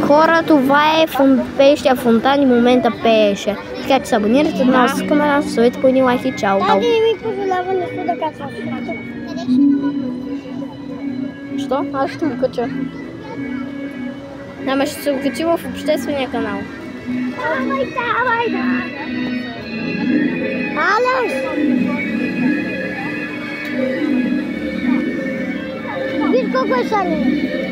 Хора, това е пеещия фонтан и в момента пееше. Така че се абонирайте на нас канала, съветите по един лайк и чао. Тази не ми позволява нещо да качвам. Що? Аз ще го кача. Ама ще се го качи в обществения канал. Давай! Алекс! Виж колко е шалено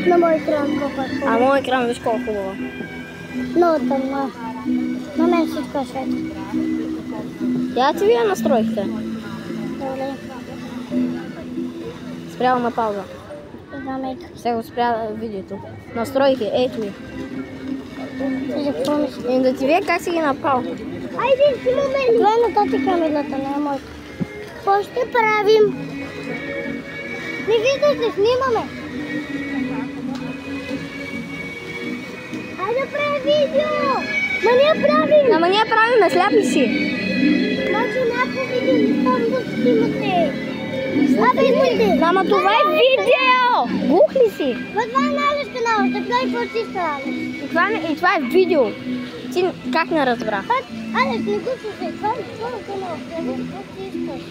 на мой екран, колко е хубаво. А мой екран виж колко хубаво. Много тъмно. На мен всичко е светло. Я ти вие настройките. Добре. Спрял на пауза. Знам ето. Сега го спря видеото. Настройки, ето ви. И да ти вие как си ги направил. Айде, снимаме ли? Това е на тати камерата, не е моята. Какво ще правим? Не виждате, снимаме. Айде да правим видео! Ма ние правим! Ама ние правим, сляпи си. Значи някакво видео не там да снимате. Абе, Ама това е видео! Глух ли си? това е на Алеш канал, ще прави какво си иска, Алеш. И това е видео. Ти как не разбра? Алеш, не го слушай, това е канал, ще прави какво си искаш.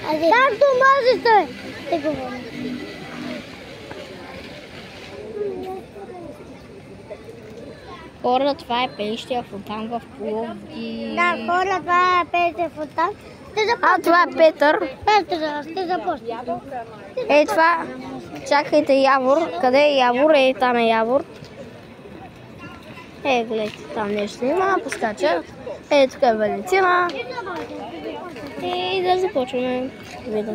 Както можете! Те говорим. Хора, това е пеещия фонтан в Пловдив. Да, хора, това е пеещия фонтан. А, това е Петър. Ще започнем. Ей, това... Чакайте, Явор. Къде е Явор? Ей, там е Явор. Ей, гледайте, там нещо има, поскача. Ей, тук е Валентина. И да започваме видео.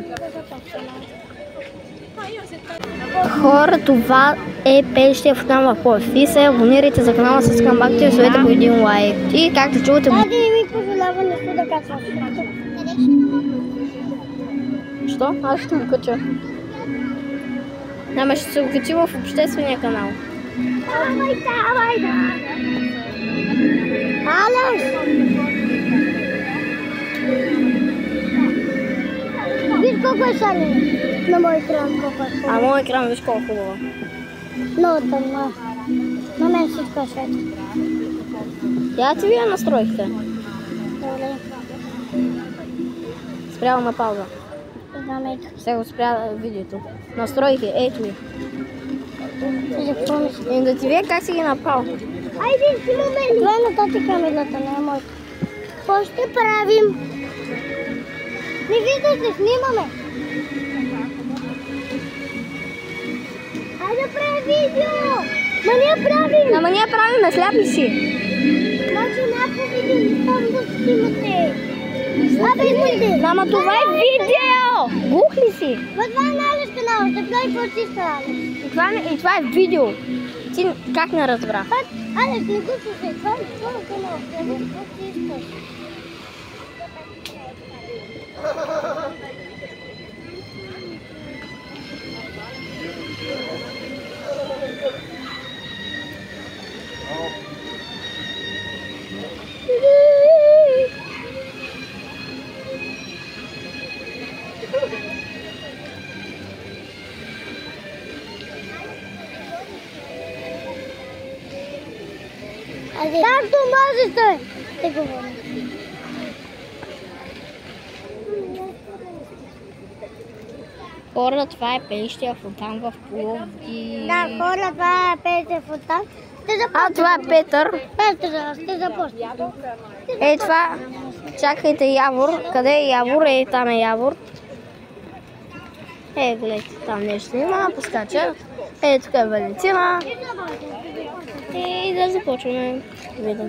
Хора, това е пеещия фонтан в Пловдив. И се абонирайте за канала с камбаките и съветите по един лайк. И както чувате... Тази не ми позволява нещо да качвам. Що? Аз ще го кача. Ама ще се го качи в обществения канал. Давай! Алекс! Виж колко е шалено на мой екран, колко е хубаво. А мой екран виж колко хубаво. Много тъмно. На мен всичко е светло. Я ти вие настройките. Добре. Спрял на пауза. Знам ето. Сега го спря видеото. Настройки, ето ви. И да ти вие как си ги направил. Айде, снимаме ли? Това е на тати камерата, не е моята. Какво ще правим? Не виждате, снимаме. Айде да правим видео! Ма ние правим! Ама ние правим, сляпи си. Значи някакво видео не там да снимате. Абе, Ама това е видео! Глух ли си? това е на Алеш канал, ще прави какво си иска, Алеш. И това е видео. Ти как не разбра? Алеш, не го слушай, това е канал, ще прави какво си искаш. Както можете! Те говорим. Хора, това е пеещия фонтан в Пловдив. Да, хора, това е пеещия фонтан. А, това е Петър. Ще започнем. Ей, това... Чакайте, Явор. Къде е Явор? Ей, там е Явор. Ей, гледайте, там нещо има, поскача. Ей, тук е Валентина. И да започваме видео.